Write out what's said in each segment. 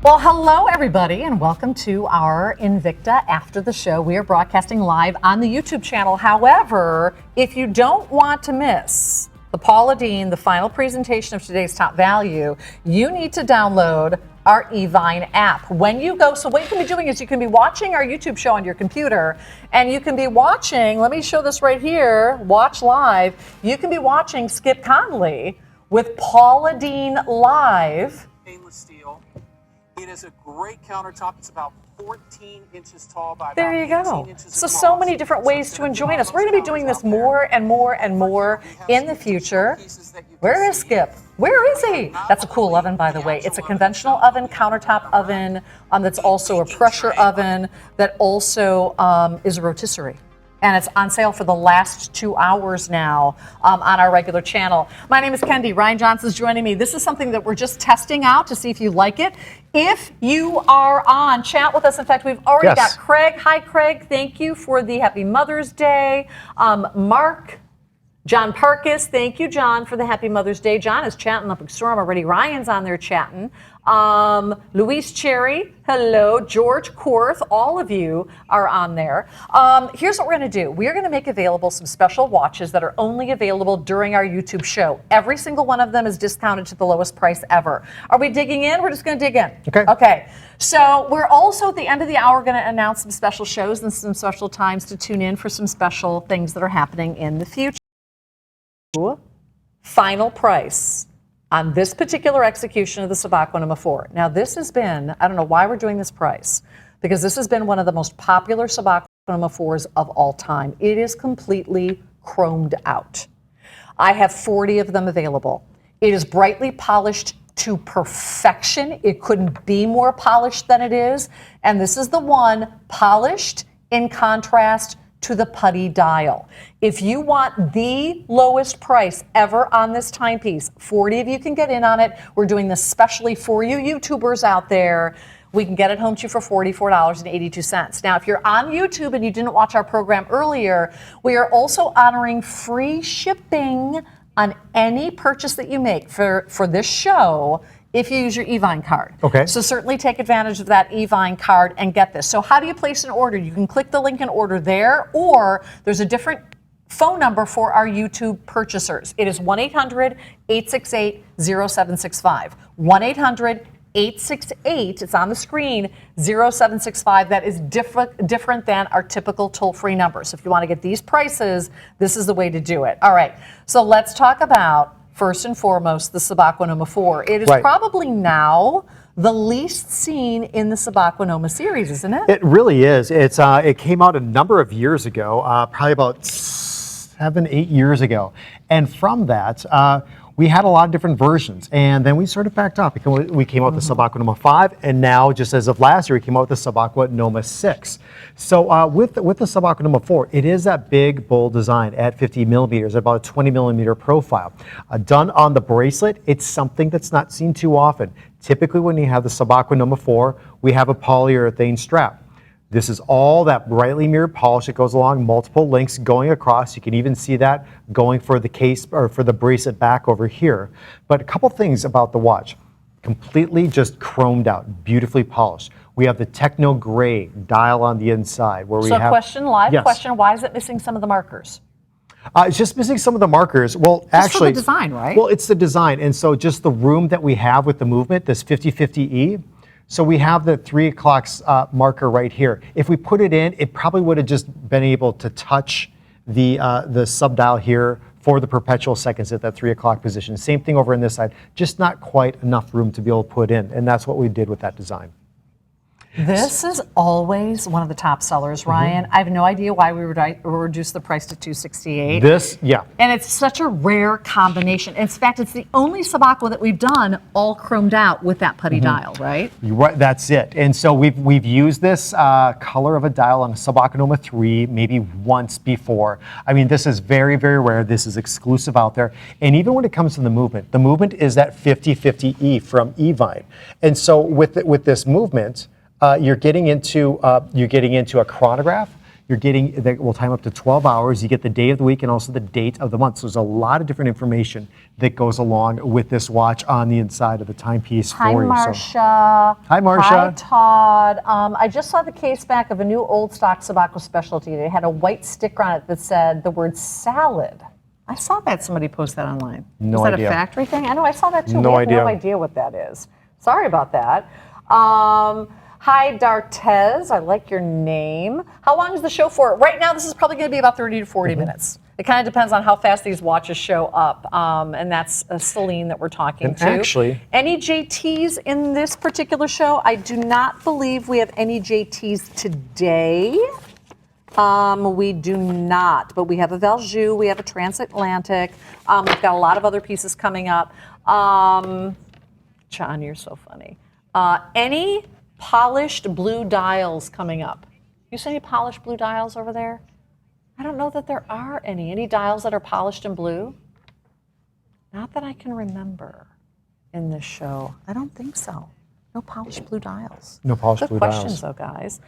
Well, hello everybody, and welcome to our Invicta After the Show. We are broadcasting live on the YouTube channel. However, if you don't want to miss the Paula Deen, the final presentation of today's top value, you need to download our Evine app. When you go, so what you can be doing is you can be watching our YouTube show on your computer, and you can be watching, let me show this right here, watch live. You can be watching Skip Conley with Paula Deen live. Stainless steel. It is a great countertop. It's about 14 inches tall by there you about 18 go. inches So across. many different ways to enjoy us. We're going to be doing this more and more and more in the future. Where is Skip? Where is he? That's a cool oven, by the way. It's a conventional oven, countertop oven, that's also a pressure oven, that also is a rotisserie. And it's on sale for the last 2 hours now on our regular channel. My name is Kendi. Ryan Johnson's joining me. This is something that we're just testing out to see if you like it. If you are on, chat with us. In fact, we've already got Craig. Hi, Craig. Thank you for the Happy Mother's Day. Mark. John Parkis, thank you, John, for the Happy Mother's Day. John is chatting up a storm already. Ryan's on there chatting. Louise Cherry, hello. George Korth, all of you are on there. Here's what we're going to do. We are going to make available some special watches that are only available during our YouTube show. Every single one of them is discounted to the lowest price ever. Are we digging in? We're just going to dig in. Okay. So we're also at the end of the hour going to announce some special shows and some special times to tune in for some special things that are happening in the future. Final price on this particular execution of the Sub-Aqua Number 4. Now this has been, I don't know why we're doing this price, because this has been one of the most popular Sub-Aqua Number 4s of all time. It is completely chromed out. I have 40 of them available. It is brightly polished to perfection. It couldn't be more polished than it is. And this is the one polished in contrast to the putty dial. If you want the lowest price ever on this timepiece, 40 of you can get in on it. We're doing this specially for you YouTubers out there. We can get it home to you for $44.82. Now, if you're on YouTube and you didn't watch our program earlier, we are also honoring free shipping on any purchase that you make for this show if you use your Evine card. Okay. So certainly take advantage of that Evine card and get this. So how do you place an order? You can click the link and order there, or there's a different phone number for our YouTube purchasers. It is 1-800-868-0765. 1-800-868, it's on the screen, 0765. That is different than our typical toll-free number. So if you want to get these prices, this is the way to do it. All right, so let's talk about, first and foremost, the Sub-Aqua Number 4. It is probably now the least seen in the Sub-Aqua Number series, isn't it? It really is. It came out a number of years ago, probably about 7-8 years ago. And from that, we had a lot of different versions, and then we sort of backed off. We came out with the Sub-Aqua Number 5, and now, just as of last year, we came out with the Sub-Aqua Number 6. So with the Sub-Aqua Number 4, it is that big, bold design at 50 millimeters, about a 20 millimeter profile. Done on the bracelet, it's something that's not seen too often. Typically, when you have the Sub-Aqua Number 4, we have a polyurethane strap. This is all that brightly mirrored polish that goes along, multiple links going across. You can even see that going for the case or for the bracelet back over here. But a couple things about the watch. Completely just chromed out, beautifully polished. We have the techno gray dial on the inside where we have. So question, question, why is it missing some of the markers? It's just missing some of the markers. Well, just actually, for the design, right? Well, it's the design. And so just the room that we have with the movement, this 50-50E, so we have the 3 o'clock marker right here. If we put it in, it probably would have just been able to touch the sub dial here for the perpetual seconds at that 3 o'clock position. Same thing over on this side, just not quite enough room to be able to put in. And that's what we did with that design. This is always one of the top sellers, Ryan. I have no idea why we reduced the price to $268. And it's such a rare combination. In fact, it's the only Sub-Aqua that we've done all chromed out with that putty dial, right? Right, that's it. And so we've used this color of a dial on a Sub-Aqua Number 3 maybe once before. I mean, this is very, very rare. This is exclusive out there. And even when it comes to the movement is that 50-50E from Evine. And so with this movement, you're getting into a chronograph, You're getting, that will time up to 12 hours. You get the day of the week and also the date of the month. So there's a lot of different information that goes along with this watch on the inside of the timepiece Hi, for you. Marcia. Hi, Marcia. Hi, Todd. I just saw the case back of a new old stock Sub-Aqua specialty. It had a white sticker on it that said the word salad. I saw that somebody post that online. No Is that idea. a factory thing? I know, I saw that too. No We have idea. no idea what that is. Sorry about that. Hi, Dartez. I like your name. How long is the show for? Right now, this is probably going to be about 30 to 40 minutes. It kind of depends on how fast these watches show up. And that's Celine that we're talking to. Actually, any JTs in this particular show? I do not believe we have any JTs today. We do not, but we have a Valjoux, we have a Transatlantic. We've got a lot of other pieces coming up. John, you're so funny. Any polished blue dials coming up? You see any polished blue dials over there? I don't know that there are any. Any dials that are polished in blue? Not that I can remember in this show. I don't think so. No polished blue dials. no polished Good blue questions, dials. though, guys.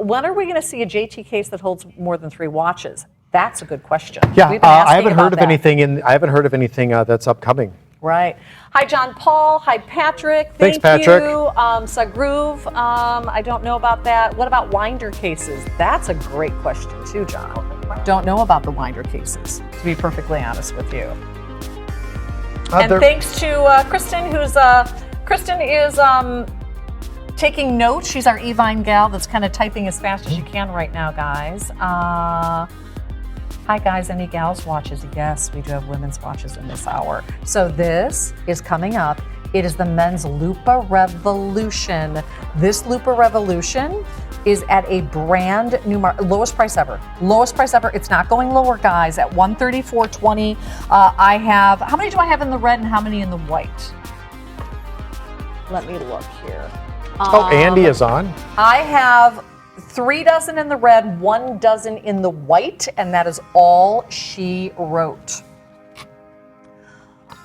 When are we going to see a JT case that holds more than 3 watches? That's a good question. Yeah, We've been asking I haven't heard about of that. I haven't heard of anything that's upcoming. Right. Hi, John Paul. Hi, Patrick. Thanks, Thank Patrick. you. Sagroove. I don't know about that. What about winder cases? That's a great question, too, John. Don't know about the winder cases, to be perfectly honest with you. And thanks to Kristen, Kristen is taking notes. She's our Evine gal that's kind of typing as fast as she can right now, guys. Hi, guys. Any gals watches? Yes, we do have women's watches in this hour. So this is coming up. It is the men's Lupa Revolution. This Lupa Revolution is at a brand new lowest price ever. Lowest price ever. It's not going lower, guys. At $134.20. I have, how many do I have in the red and how many in the white? Let me look here. Andy is on. I have 3 dozen in the red, 1 dozen in the white, and that is all she wrote.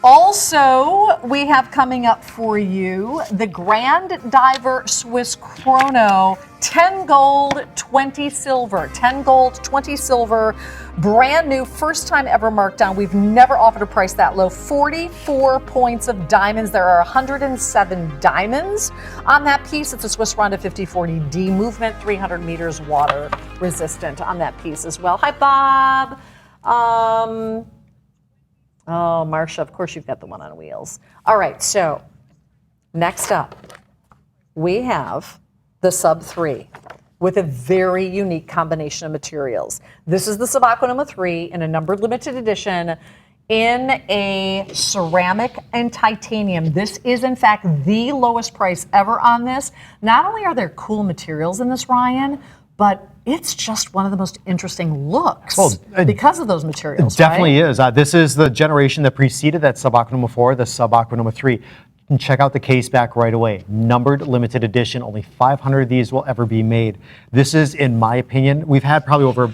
Also, we have coming up for you the Grand Diver Swiss Chrono, 10 gold, 20 silver. 10 gold, 20 silver, brand new, first time ever marked down. We've never offered a price that low. 44 points of diamonds. There are 107 diamonds on that piece. It's a Swiss Ronda 5040D movement, 300 meters water resistant on that piece as well. Hi, Bob. Oh, Marcia, of course you've got the one on wheels. All right, so next up, we have the Sub 3 with a very unique combination of materials. This is the Sub-Aqua Number 3 in a numbered limited edition in a ceramic and titanium. This is, in fact, the lowest price ever on this. Not only are there cool materials in this, Ryan, but it's just one of the most interesting looks because of those materials. It definitely is. This is the generation that preceded that Sub-Aqua Number 4, the Sub-Aqua Number 3. And check out the case back right away. Numbered limited edition. Only 500 of these will ever be made. This is, in my opinion, we've had probably over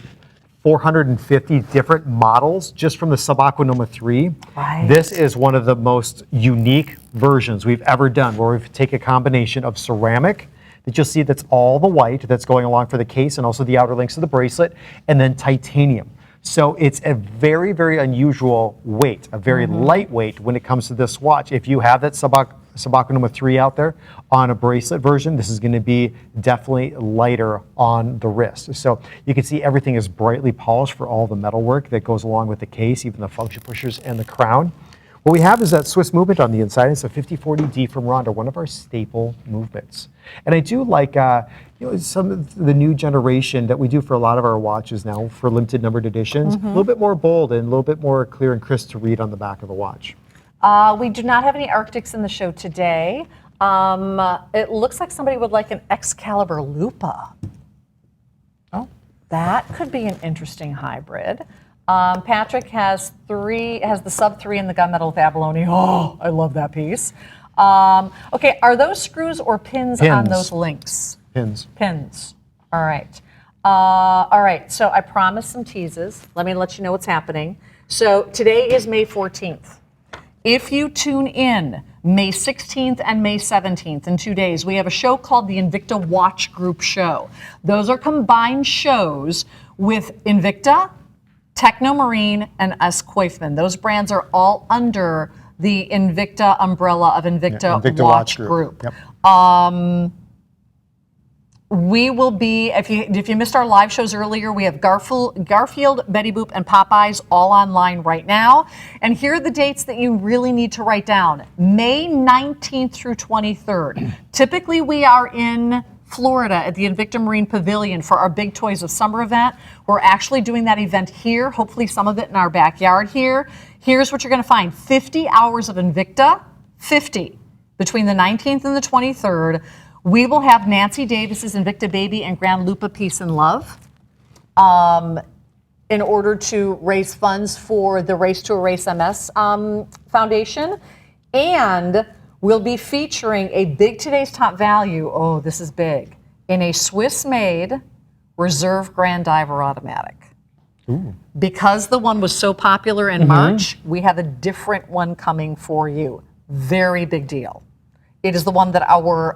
450 different models just from the Sub-Aqua Number 3. Right. This is one of the most unique versions we've ever done, where we've taken a combination of ceramic, that you'll see that's all the white that's going along for the case and also the outer links of the bracelet, and then titanium. So it's a very, very unusual weight, a very lightweight when it comes to this watch. If you have that Sub-Aqua Number 3 out there on a bracelet version, this is going to be definitely lighter on the wrist. So you can see everything is brightly polished for all the metalwork that goes along with the case, even the function pushers and the crown. What we have is that Swiss movement on the inside. It's a 5040D from Ronda, one of our staple movements. And I do like some of the new generation that we do for a lot of our watches now for limited numbered editions. A little bit more bold and a little bit more clear and crisp to read on the back of the watch. We do not have any Arctics in the show today. It looks like somebody would like an Excalibur Lupa. Oh. That could be an interesting hybrid. Patrick has the Sub 3 in the gunmetal with abalone. Oh, I love that piece. Okay, are those screws or pins on those links? Pins. Pins. All right. All right, so I promised some teases. Let me let you know what's happening. So today is May 14th. If you tune in May 16th and May 17th in 2 days. We have a show called the Invicta Watch Group Show. Those are combined shows with Invicta, Technomarine, and S. Koifman. Those brands are all under the Invicta umbrella of Invicta Watch Group. Yep. We will be, if you missed our live shows earlier, we have Garfield, Betty Boop, and Popeyes all online right now. And here are the dates that you really need to write down. May 19th through 23rd. Typically, we are in Florida at the Invicta Marine Pavilion for our Big Toys of Summer event. We're actually doing that event here, hopefully some of it in our backyard here. Here's what you're going to find. 50 hours of Invicta, 50, between the 19th and the 23rd. We will have Nancy Davis's Invicta Baby and Grand Lupa Peace and Love in order to raise funds for the Race to Erase MS Foundation. And we'll be featuring a big Today's Top Value, oh, this is big, in a Swiss-made Reserve Grand Diver automatic. Ooh. Because the one was so popular in March, we have a different one coming for you. Very big deal. It is the one that our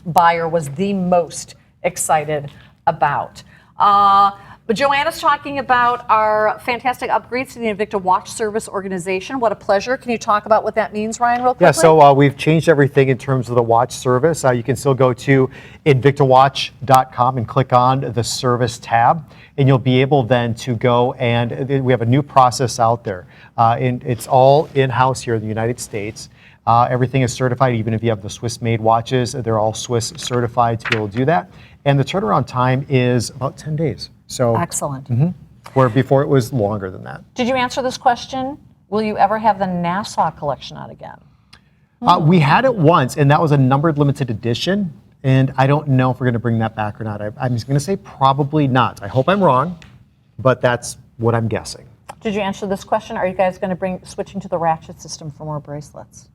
buyer was the most excited about. But Joanna's talking about our fantastic upgrades to the Invicta Watch Service organization. What a pleasure. Can you talk about what that means, Ryan, real quickly? Yeah, so we've changed everything in terms of the watch service. You can still go to invictawatch.com and click on the service tab, and you'll be able then to go and we have a new process out there. And it's all in-house here in the United States. Everything is certified, even if you have the Swiss-made watches, they're all Swiss certified to be able to do that. And the turnaround time is about 10 days. So excellent. Where before it was longer than that. Did you answer this question? Will you ever have the Nassau collection out again? We had it once, and that was a numbered limited edition. And I don't know if we're going to bring that back or not. I'm just going to say probably not. I hope I'm wrong, but that's what I'm guessing. Did you answer this question? Are you guys going to switching to the ratchet system for more bracelets?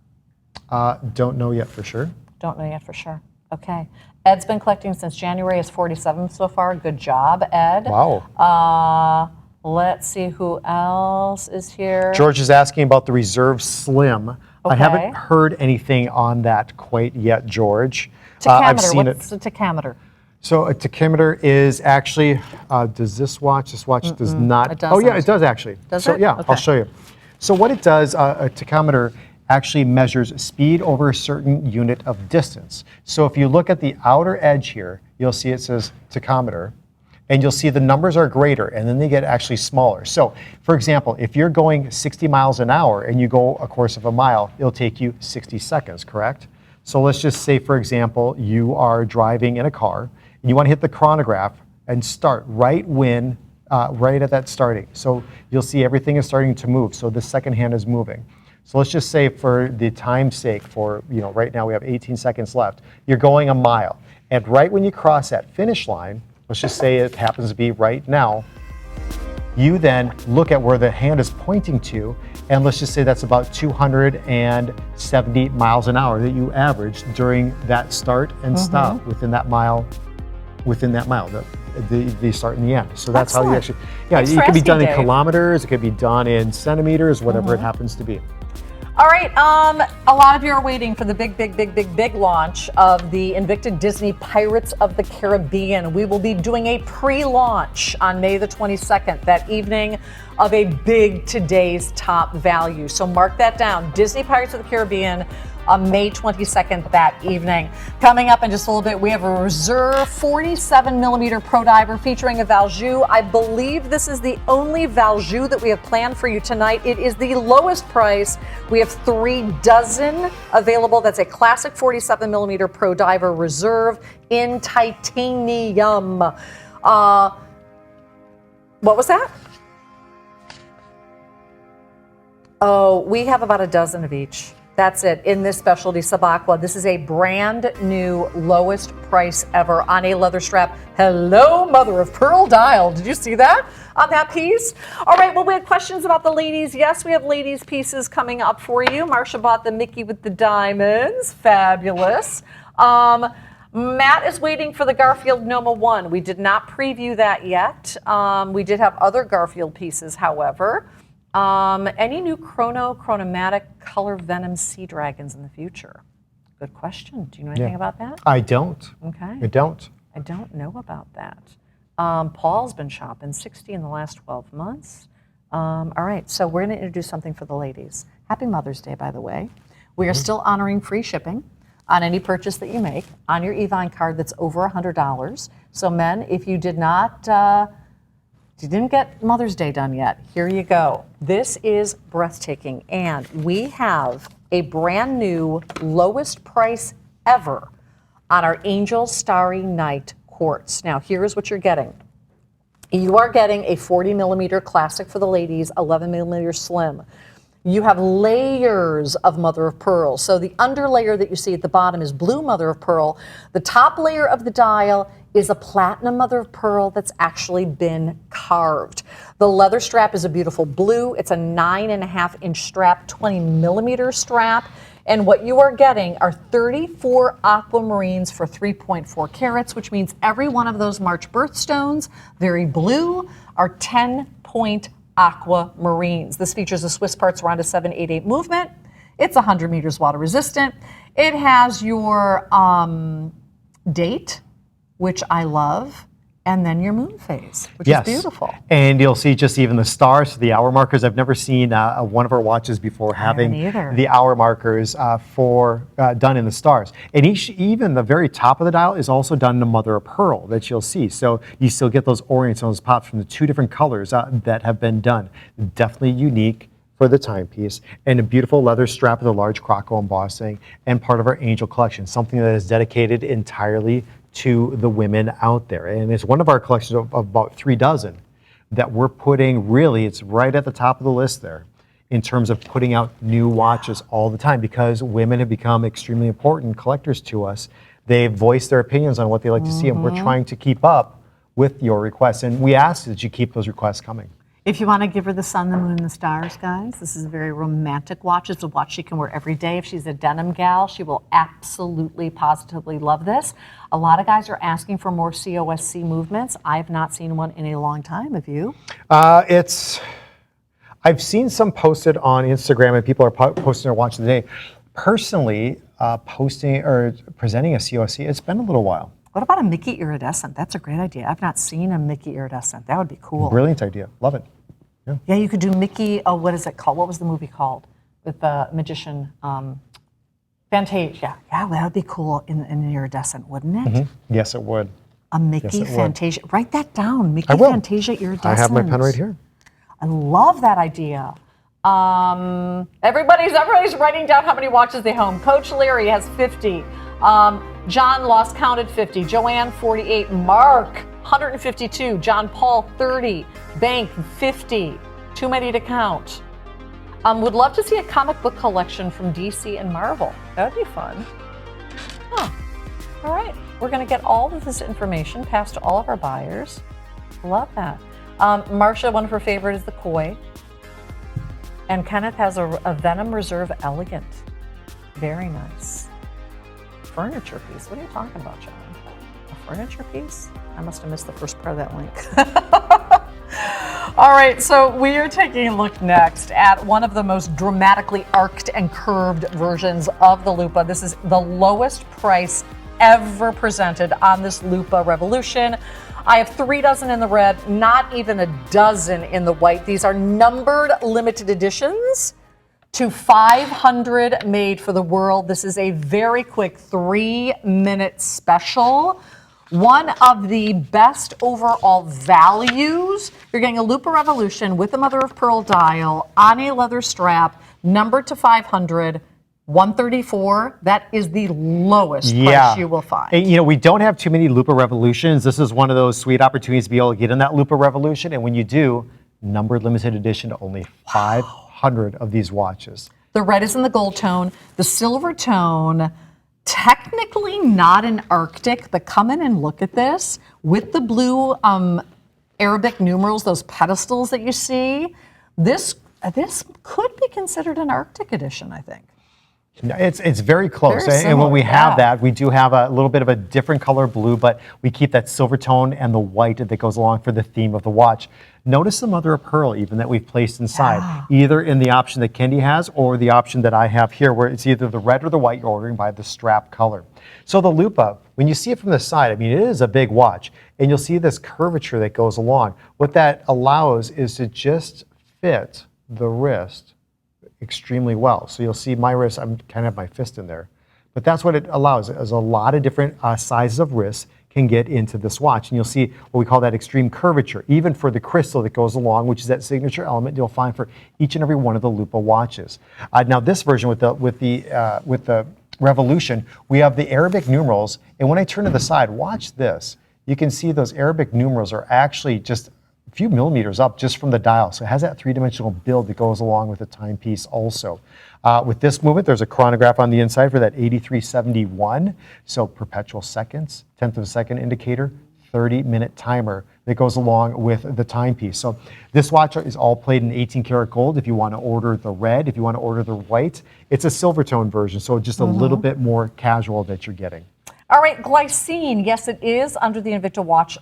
Don't know yet for sure. Don't know yet for sure. Okay. Ed's been collecting since January, is 47 so far. Good job, Ed. Wow. Let's see who else is here. George is asking about the Reserve Slim. Okay. I haven't heard anything on that quite yet, George. Tachometer. I've seen What's a tachometer? So a tachometer is actually, does this watch does not. It doesn't. Oh yeah, it does actually. Does so it? yeah, Okay. I'll show you. So what it does, a tachometer actually measures speed over a certain unit of distance. So if you look at the outer edge here, you'll see it says tachometer, and you'll see the numbers are greater, and then they get actually smaller. So for example, if you're going 60 miles an hour and you go a course of a mile, it'll take you 60 seconds, correct? So let's just say, for example, you are driving in a car, and you want to hit the chronograph and start right when, right at that starting. So you'll see everything is starting to move, so the second hand is moving. So let's just say for the time's sake, right now we have 18 seconds left, you're going a mile. And right when you cross that finish line, let's just say it happens to be right now, you then look at where the hand is pointing to, and let's just say that's about 270 miles an hour that you averaged during that start and stop within that mile, the start and the end. So that's how you actually, it can be done in kilometers, it could be done in centimeters, whatever it happens to be. All right, a lot of you are waiting for the big launch of the Invicta Disney Pirates of the Caribbean. We will be doing a pre-launch on May the 22nd, that evening of a big Today's Top Value. So mark that down, Disney Pirates of the Caribbean on May 22nd that evening. Coming up in just a little bit, we have a Reserve 47mm Pro Diver featuring a Valjoux. I believe this is the only Valjoux that we have planned for you tonight. It is the lowest price. We have 3 dozen available. That's a classic 47mm Pro Diver Reserve in titanium. What was that? Oh, we have about a dozen of each. That's it, in this specialty Sub-Aqua. This is a brand new lowest price ever on a leather strap. Hello, mother of pearl dial. Did you see that on that piece? All right, well, we had questions about the ladies. Yes, we have ladies pieces coming up for you. Marsha bought the Mickey with the diamonds. Fabulous. Matt is waiting for the Garfield Noma 1. We did not preview that yet. We did have other Garfield pieces, however. Any new chronomatic color venom sea dragons in the future? Good question. Do you know anything about that? I don't. Okay. I don't. I don't know about that. Paul's been shopping 60 in the last 12 months. All right, so we're going to introduce something for the ladies. Happy Mother's Day, by the way. We are still honoring free shipping on any purchase that you make on your Evine card that's over $100. So men, if you did not, you didn't get Mother's Day done yet, here you go. This is breathtaking, and we have a brand new lowest price ever on our Angel Starry Night Quartz. Now, here's what you're getting. You are getting a 40 millimeter classic for the ladies, 11 millimeter slim. You have layers of mother of pearl. So the underlayer that you see at the bottom is blue mother of pearl. The top layer of the dial is a platinum mother of pearl that's actually been carved. The leather strap is a beautiful blue. It's a 9.5-inch strap, 20 millimeter strap. And what you are getting are 34 aquamarines for 3.4 carats, which means every one of those March birthstones, very blue, are 10-point aquamarines. This features a Swiss Parts Ronda 788 movement. It's 100 meters water resistant. It has your date, which I love, and then your moon phase, which is beautiful. And you'll see just even the stars, the hour markers. I've never seen one of our watches before having the hour markers done in the stars. And even the very top of the dial is also done in a mother of pearl that you'll see. So you still get those orients and those pops from the two different colors that have been done. Definitely unique for the timepiece, and a beautiful leather strap with a large croco embossing, and part of our Angel collection, something that is dedicated entirely to the women out there. And it's one of our collections of about 3 dozen that we're putting, really, it's right at the top of the list there in terms of putting out new watches all the time, because women have become extremely important collectors to us. They've voiced their opinions on what they like to see, and we're trying to keep up with your requests. And we ask that you keep those requests coming. If you want to give her the sun, the moon, and the stars, guys, this is a very romantic watch. It's a watch she can wear every day. If she's a denim gal, she will absolutely, positively love this. A lot of guys are asking for more COSC movements. I have not seen one in a long time. Have you? I've seen some posted on Instagram, and people are posting their watch today. Personally, posting or presenting a COSC, it's been a little while. What about a Mickey iridescent? That's a great idea. I've not seen a Mickey iridescent. That would be cool. Brilliant idea. Love it. Yeah, you could do Mickey, what is it called? What was the movie called? With the magician, Fantasia. Yeah, that would be cool in an iridescent, wouldn't it? Mm-hmm. Yes, it would. A Mickey Fantasia. Write that down, Mickey I will. Fantasia iridescent. I have my pen right here. I love that idea. Everybody's writing down how many watches they own. Coach Larry has 50. John lost count at 50. Joanne 48. Mark 152. John Paul 30. Bank 50. Too many to count. Would love to see a comic book collection from DC and Marvel. That would be fun. Huh. All right. We're going to get all of this information passed to all of our buyers. Love that. Marcia, one of her favorite is the Koi. And Kenneth has a Venom Reserve Elegant. Very nice. Furniture piece. What are you talking about, John? A furniture piece? I must have missed the first part of that link. All right, so we are taking a look next at one of the most dramatically arced and curved versions of the Lupa. This is the lowest price ever presented on this Lupa Revolution. I have 3 dozen in the red, not even a dozen in the white. These are numbered limited editions to 500 made for the world. This is a very quick 3-minute special. One of the best overall values. You're getting a Lupa Revolution with a mother of pearl dial on a leather strap, numbered to 500, 134. That is the lowest price you will find. And, we don't have too many Lupa Revolutions. This is one of those sweet opportunities to be able to get in that Lupa Revolution. And when you do, numbered limited edition to only 500 of these watches. The red is in the gold tone, the silver tone, technically not an Arctic, but come in and look at this with the blue Arabic numerals, those pedestals that you see. This could be considered an Arctic edition, I think. No, it's very close, Very and when we similar, have yeah. that, we do have a little bit of a different color blue, but we keep that silver tone and the white that goes along for the theme of the watch. Notice the mother of pearl even that we've placed inside, either in the option that Kendi has or the option that I have here, where it's either the red or the white you're ordering by the strap color. So the Lupa, when you see it from the side, I mean, it is a big watch, and you'll see this curvature that goes along. What that allows is to just fit the wrist extremely well. So you'll see my wrist, I'm kind of have my fist in there. But that's what it allows. There's a lot of different sizes of wrists can get into this watch. And you'll see what we call that extreme curvature, even for the crystal that goes along, which is that signature element you'll find for each and every one of the Lupa watches. Now this version with the Revolution, we have the Arabic numerals. And when I turn to the side, watch this. You can see those Arabic numerals are actually just a few millimeters up just from the dial. So it has that three-dimensional build that goes along with the timepiece also. With this movement, there's a chronograph on the inside for that 8371. So perpetual seconds, 10th of a second indicator, 30-minute timer that goes along with the timepiece. So this watch is all played in 18 karat gold. If you want to order the red, if you want to order the white, it's a silver tone version. So just a little bit more casual that you're getting. All right, Glycine, yes, it is under the Invicta watch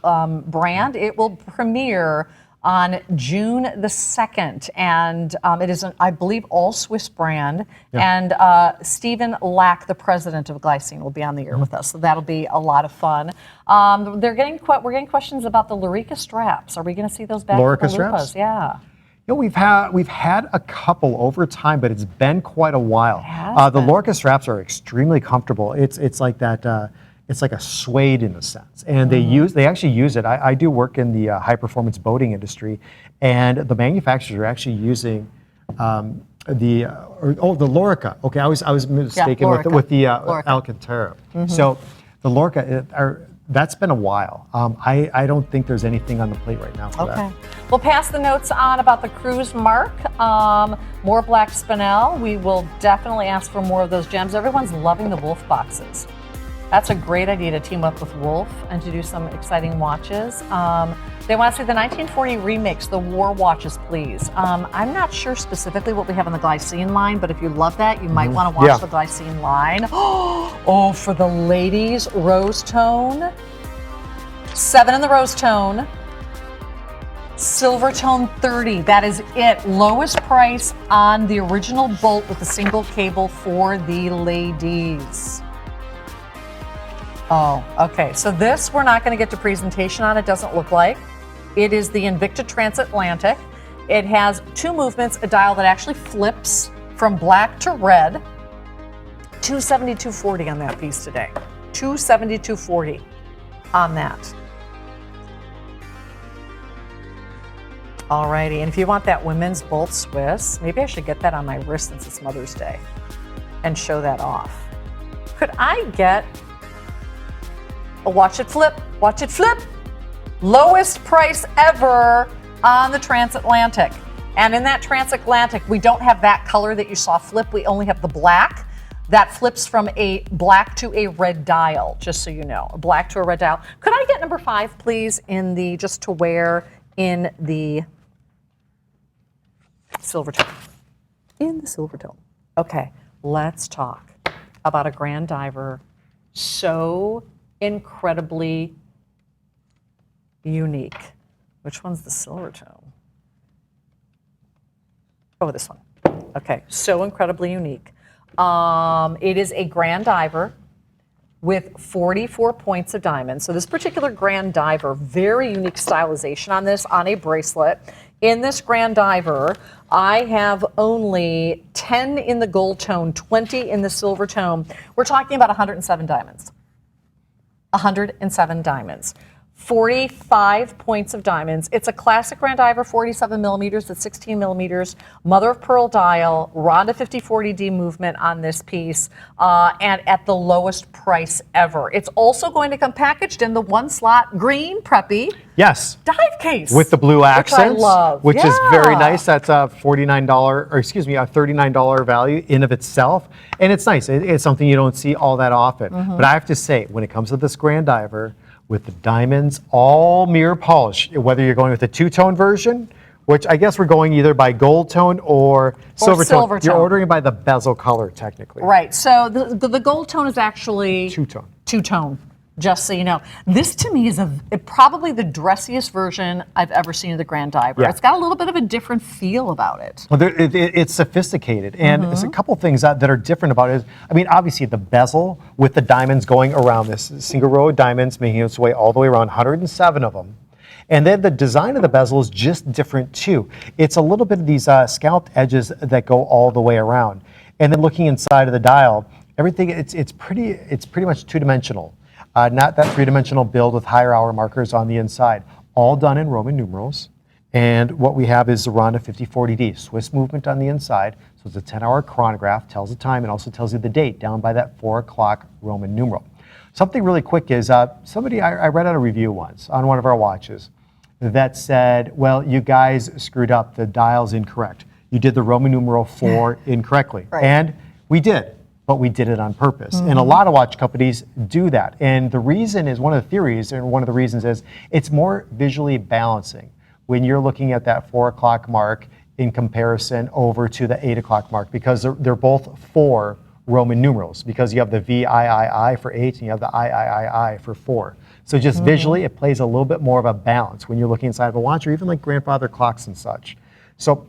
brand. It will premiere on June the 2nd, and it is, I believe, all Swiss brand. And Stephen Lack, the president of Glycine, will be on the air with us, so that'll be a lot of fun. We're getting questions about the Lorica straps. Are we going to see those back? Lorica with the straps? Lupas? Yeah. You know, we've had a couple over time, but it's been quite a while. The Lorica straps are extremely comfortable. It's like that. It's like a suede in a sense, and they actually use it. I do work in the high performance boating industry, and the manufacturers are actually using the Lorica. Okay, I was mistaken with the Alcantara. So the Lorica. That's been a while. I don't think there's anything on the plate right now for that. We'll pass the notes on about the Cruise Mark. More black spinel. We will definitely ask for more of those gems. Everyone's loving the Wolf boxes. That's a great idea to team up with Wolf and to do some exciting watches. They want to see the 1940 remix, the War watches, please. I'm not sure specifically what we have on the Glycine line, but if you love that, you might want to watch the Glycine line. Oh, for the ladies, rose tone. 7 in the rose tone. Silver tone 30, that is it. Lowest price on the original bolt with the single cable for the ladies. Oh, okay. So this we're not going to get to presentation on. It doesn't look like. It is the Invicta Transatlantic. It has 2 movements, a dial that actually flips from black to red. 272.40 on that piece today. 272.40 on that. Alrighty, and if you want that women's bolt Swiss, maybe I should get that on my wrist since it's Mother's Day and show that off. Could I get a watch it flip, watch it flip? Lowest price ever on the Transatlantic. And in that Transatlantic, we don't have that color that you saw flip. We only have the black. That flips from a black to a red dial, just so you know. A black to a red dial. Could I get number 5, please, in the, just to wear in the silver tone? In the silver tone. Okay, let's talk about a Grand Diver so incredibly unique. Which one's the silver tone? Oh, this one. Okay, so incredibly unique. It is a Grand Diver with 44 points of diamond. So this particular Grand Diver, very unique stylization on this, on a bracelet. In this Grand Diver, I have only 10 in the gold tone, 20 in the silver tone. We're talking about 107 diamonds. 107 diamonds. 45 points of diamonds. It's a classic Grand Diver, 47 millimeters at 16 millimeters, mother of pearl dial, Ronda 5040D movement on this piece, and at the lowest price ever. It's also going to come packaged in the 1-slot green preppy dive case with the blue accents, which I love. Which is very nice. That's a $49, or excuse me, a $39 value in of itself, and it's nice. It's something you don't see all that often. But I have to say, when it comes to this Grand Diver, with the diamonds, all mirror polish, whether you're going with the 2-tone version which I guess we're going either by gold tone or silver tone. silver You're tone. ordering by the bezel color, technically. Right. So the gold tone is actually Two-tone. Two-tone. Just so you know, this to me is probably the dressiest version I've ever seen of the Grand Diver. Yeah. It's got a little bit of a different feel about it. Well, it's sophisticated, and there's a couple things that are different about it. I mean, obviously the bezel with the diamonds going around this single row of diamonds, making its way all the way around, 107 of them. And then the design of the bezel is just different too. It's a little bit of these scalloped edges that go all the way around. And then looking inside of the dial, everything it's pretty much two-dimensional. Not that three-dimensional build with higher hour markers on the inside. All done in Roman numerals. And what we have is the Ronda 5040D, Swiss movement on the inside. So it's a 10-hour chronograph, tells the time, and also tells you the date down by that 4 o'clock Roman numeral. Something really quick is, I read out a review once on one of our watches that said, well, you guys screwed up, the dial's incorrect. You did the Roman numeral 4 incorrectly. Right. And we did. But we did it on purpose. And a lot of watch companies do that. And the reason is, one of the theories, and one of the reasons is, it's more visually balancing when you're looking at that 4 o'clock mark in comparison over to the 8 o'clock mark, because they're both 4 Roman numerals, because you have the VIII for 8 and you have the III for 4. So just visually, it plays a little bit more of a balance when you're looking inside of a watch, or even like grandfather clocks and such. So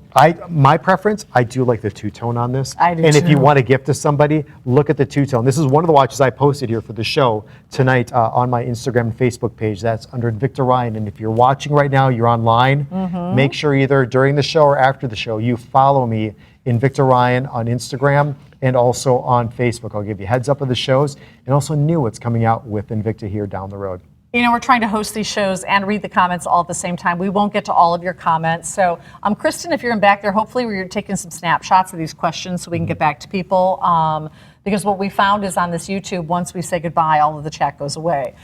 my preference, I do like the two-tone on this. I do And if you too. want to gift to somebody, look at the two-tone. This is one of the watches I posted here for the show tonight on my Instagram and Facebook page. That's under Invicta Ryan. And if you're watching right now, you're online, make sure either during the show or after the show, you follow me, Invicta Ryan, on Instagram and also on Facebook. I'll give you a heads up of the shows and also new what's coming out with Invicta here down the road. You know, we're trying to host these shows and read the comments all at the same time. We won't get to all of your comments. So, Kristen, if you're in back there, hopefully we're taking some snapshots of these questions so we can get back to people. Because what we found is on this YouTube, once we say goodbye, all of the chat goes away.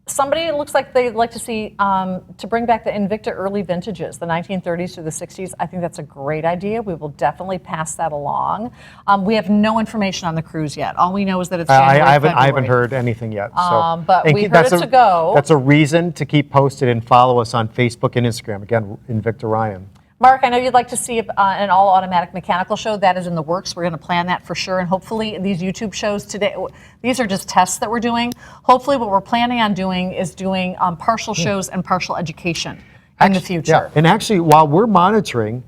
Somebody, it looks like they'd like to see, to bring back the Invicta early vintages, the 1930s through the 60s. I think that's a great idea. We will definitely pass that along. We have no information on the cruise yet. All we know is that it's January, I haven't February. heard anything yet. So. But And we heard that's it to go. That's a reason to keep posted and follow us on Facebook and Instagram. Again, Invicta Ryan. Mark, I know you'd like to see an all-automatic mechanical show. That is in the works. We're going to plan that for sure. And hopefully these YouTube shows today, these are just tests that we're doing. Hopefully what we're planning on doing is doing partial shows and partial education in the future. Yeah. And actually, while we're monitoring,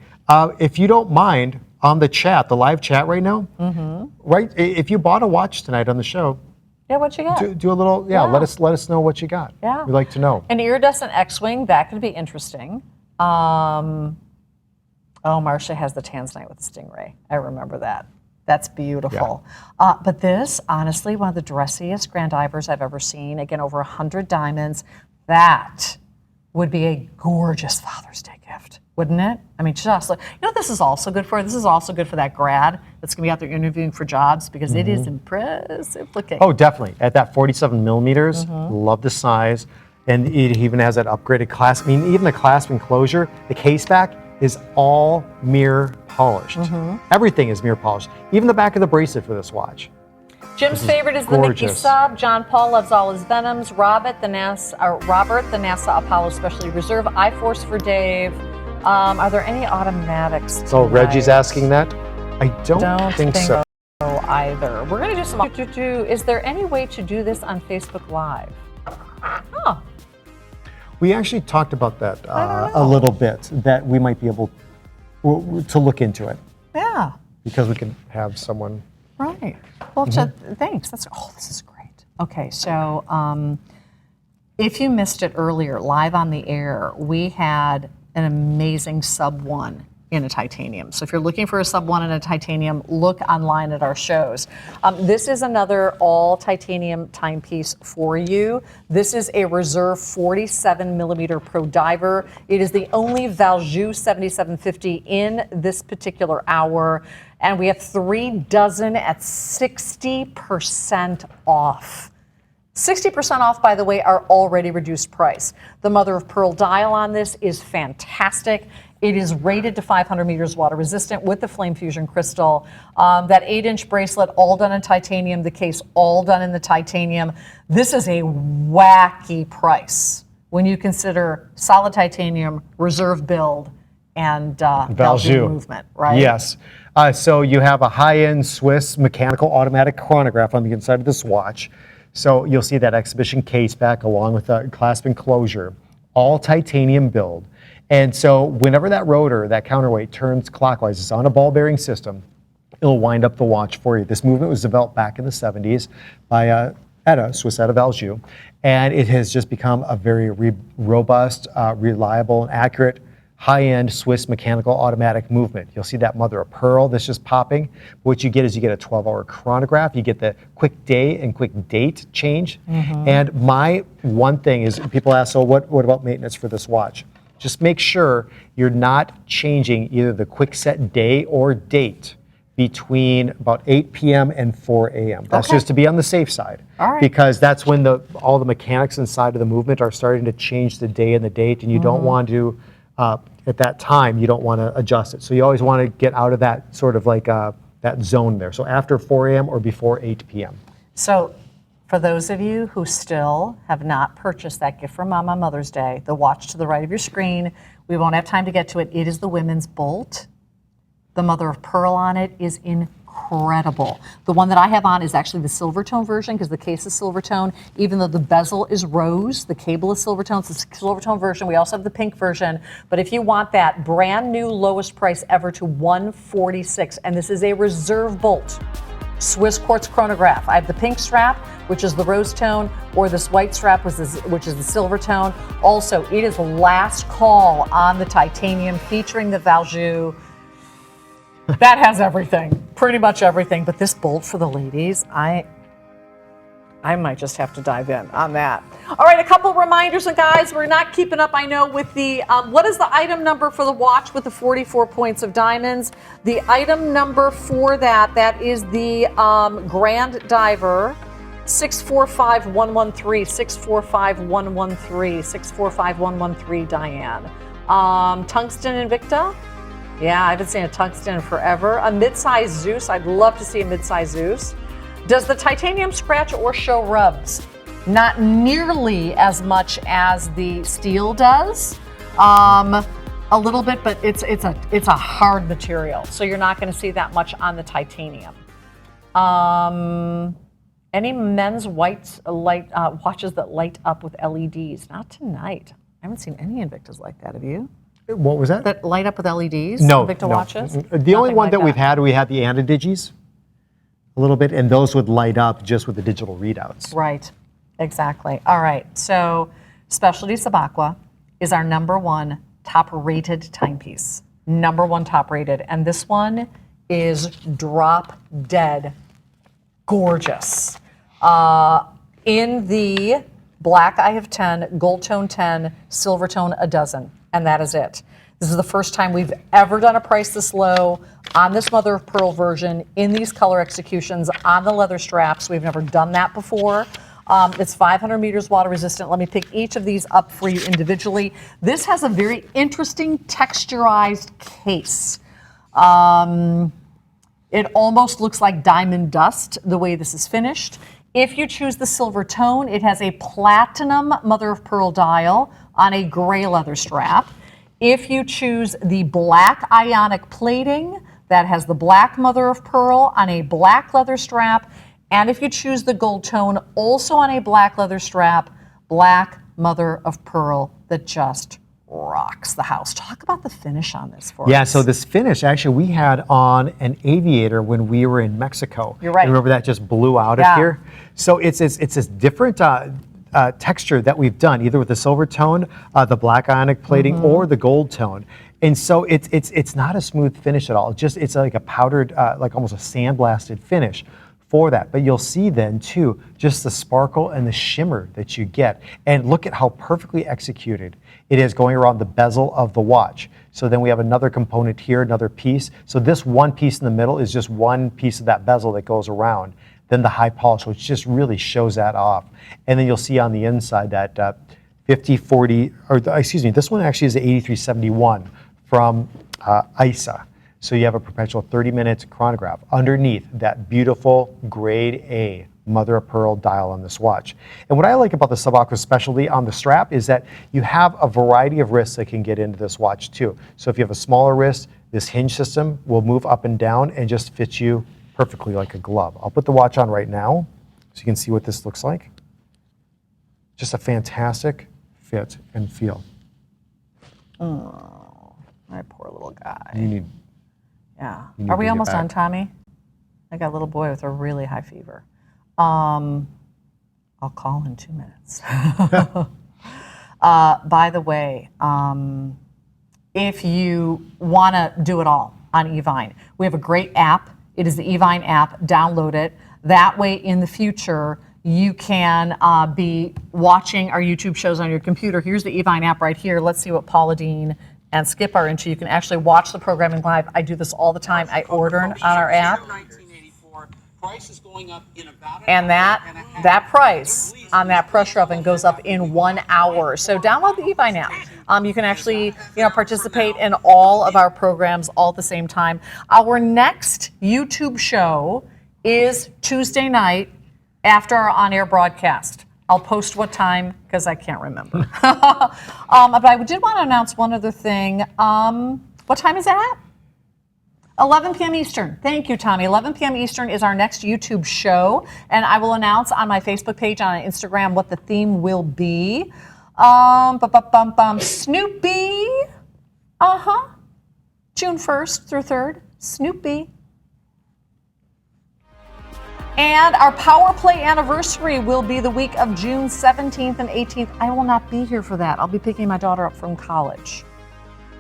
if you don't mind, on the chat, the live chat right now, right? If you bought a watch tonight on the show, Yeah, what you got? do a little, let us know what you got. Yeah. We'd like to know. An iridescent X-Wing, that could be interesting. Oh, Marcia has the Tanzanite with the Stingray. I remember that. That's beautiful. But this, honestly, one of the dressiest Grand Divers I've ever seen. Again, over 100 diamonds. That would be a gorgeous Father's Day gift, wouldn't it? I mean, just like, you know what this is also good for? This is also good for that grad that's going to be out there interviewing for jobs, because it is impressive looking. Oh, definitely. At that 47 millimeters, love the size. And it even has that upgraded clasp. I mean, even the clasp enclosure, the case back is all mirror polished. Everything is mirror polished. Even the back of the bracelet for this watch. Jim's favorite is the Mickey gorgeous. Sub. John Paul loves all his Venoms. Robert, the NASA Apollo Specialty Reserve. I-Force for Dave. Are there any automatics? So Reggie's tonight? asking that? I don't think so. Either. We're going to do some. Is there any way to do this on Facebook Live? Oh, We actually talked about that I don't a know. little bit, that we might be able to look into it, yeah. because we can have someone. Right. Well, thanks. This is great. Okay, so if you missed it earlier, live on the air, we had an amazing Sub-1 in a titanium. So if you're looking for a Sub-1 in a titanium, look online at our shows. This is another all titanium timepiece for you. This is a reserve 47 millimeter Pro Diver. It is the only Valjoux 7750 in this particular hour. And we have 3 dozen at 60% off. 60% off, by the way, our already reduced price. The mother of pearl dial on this is fantastic. It is rated to 500 meters water resistant with the flame fusion crystal. That 8-inch bracelet, all done in titanium. The case, all done in the titanium. This is a wacky price when you consider solid titanium, reserve build, and Valjoux movement, right? Yes. So you have a high-end Swiss mechanical automatic chronograph on the inside of this watch. So you'll see that exhibition case back along with the clasp enclosure, all titanium build. And so whenever that rotor, that counterweight turns clockwise, it's on a ball bearing system, it'll wind up the watch for you. This movement was developed back in the 70s by Etta, Swiss Etta Valjoux, and it has just become a very robust, reliable, and accurate high-end Swiss mechanical automatic movement. You'll see that mother of pearl that's just popping. What you get is you get a 12-hour chronograph. You get the quick day and quick date change. And my one thing is, people ask, so what about maintenance for this watch? Just make sure you're not changing either the quick set day or date between about 8 p.m. and 4 a.m. That's just to be on the safe side. All right. Because that's when all the mechanics inside of the movement are starting to change the day and the date, and you don't want to, at that time, you don't want to adjust it. So you always want to get out of that sort of like that zone there. So after 4 a.m. or before 8 p.m. So for those of you who still have not purchased that gift from Mom on Mother's Day, the watch to the right of your screen, we won't have time to get to it. It is the women's Bolt. The mother of pearl on it is incredible. The one that I have on is actually the silver tone version because the case is silver tone. Even though the bezel is rose, the cable is silver tone. It's a silver tone version. We also have the pink version. But if you want that brand new lowest price ever to $146, and this is a reserve Bolt, Swiss Quartz chronograph. I have the pink strap, which is the rose tone, or this white strap, which is the silver tone. Also, it is last call on the titanium featuring the Valjoux. That has everything, pretty much everything. But this Bolt for the ladies, I might just have to dive in on that. All right, a couple reminders, and guys, we're not keeping up, I know, with the, what is the item number for the watch with the 44 points of diamonds? The item number for that is the Grand Diver, 645113, 645113, 645113, Diane. Tungsten Invicta. Yeah, I haven't seen a tungsten in forever. A mid-size Zeus. I'd love to see a mid-size Zeus. Does the titanium scratch or show rubs? Not nearly as much as the steel does. A little bit, but it's a hard material, so you're not going to see that much on the titanium. Any men's watches that light up with LEDs? Not tonight. I haven't seen any Invictas like that. Have you? What was that? That light up with LEDs? No, Invicta no. watches? The only Nothing one like that we had the Anadigis a little bit, and those would light up just with the digital readouts. Right, exactly. All right, so Specialty Sub-Aqua is our #1 top-rated timepiece. #1 top-rated, and this one is drop dead gorgeous. In the black, I have 10, gold tone 10, silver tone a dozen, and that is it. This is the first time we've ever done a price this low on this mother of pearl version in these color executions on the leather straps. We've never done that before. It's 500 meters water resistant. Let me pick each of these up for you individually. This has a very interesting texturized case. It almost looks like diamond dust the way this is finished. If you choose the silver tone, it has a platinum mother of pearl dial on a gray leather strap. If you choose the black ionic plating, that has the black mother of pearl on a black leather strap. And if you choose the gold tone, also on a black leather strap, black mother of pearl that just rocks the house. Talk about the finish on this for us. Yeah, so this finish, actually, we had on an Aviator when we were in Mexico. You're right. And remember that just blew out of here? So it's this different texture that we've done, either with the silver tone, the black ionic plating, or the gold tone. And so it's not a smooth finish at all. It's like a powdered, like almost a sandblasted finish for that. But you'll see then too, just the sparkle and the shimmer that you get. And look at how perfectly executed it is going around the bezel of the watch. So then we have another component here, another piece. So this one piece in the middle is just one piece of that bezel that goes around. Then the high polish, which just really shows that off. And then you'll see on the inside that 5040, or excuse me, this one actually is the 8371 from ISA. So you have a perpetual 30-minute chronograph underneath that beautiful grade A mother of pearl dial on this watch. And what I like about the Sub-Aqua specialty on the strap is that you have a variety of wrists that can get into this watch too. So if you have a smaller wrist, this hinge system will move up and down and just fit you perfectly like a glove. I'll put the watch on right now so you can see what this looks like. Just a fantastic fit and feel. Oh, my poor little guy. You need, Yeah. you need Are to we get almost back. done, Tommy? I got a little boy with a really high fever. I'll call in 2 minutes. By the way, if you want to do it all on Evine, we have a great app. It is the Evine app. Download it. That way, in the future, you can be watching our YouTube shows on your computer. Here's the Evine app right here. Let's see what Paula Dean and Skip are into. You can actually watch the programming live. I do this all the time. I order on our app. Price is going up in about And that price on that pressure oven goes up in 1 hour. So download the Evine app. You can actually, participate in all of our programs all at the same time. Our next YouTube show is Tuesday night after our on-air broadcast. I'll post what time because I can't remember. But I did want to announce one other thing. What time is that? 11 p.m. Eastern. Thank you, Tommy. 11 p.m. Eastern is our next YouTube show, and I will announce on my Facebook page, on Instagram, what the theme will be. Snoopy. June 1st through 3rd. Snoopy. And our Power Play anniversary will be the week of June 17th and 18th. I will not be here for that. I'll be picking my daughter up from college.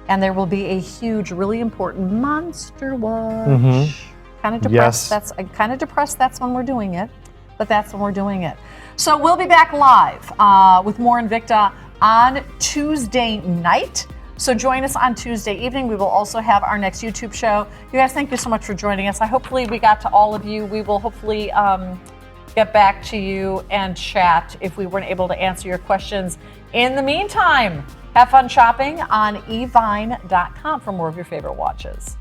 And there will be a huge, really important monster watch. Kind of depressed. Yes. I'm kind of depressed that's when we're doing it, but that's when we're doing it. So we'll be back live with more Invicta on Tuesday night. So join us on Tuesday evening. We will also have our next YouTube show. You guys, thank you so much for joining us. Hopefully we got to all of you. We will hopefully get back to you and chat if we weren't able to answer your questions. In the meantime, have fun shopping on evine.com for more of your favorite watches.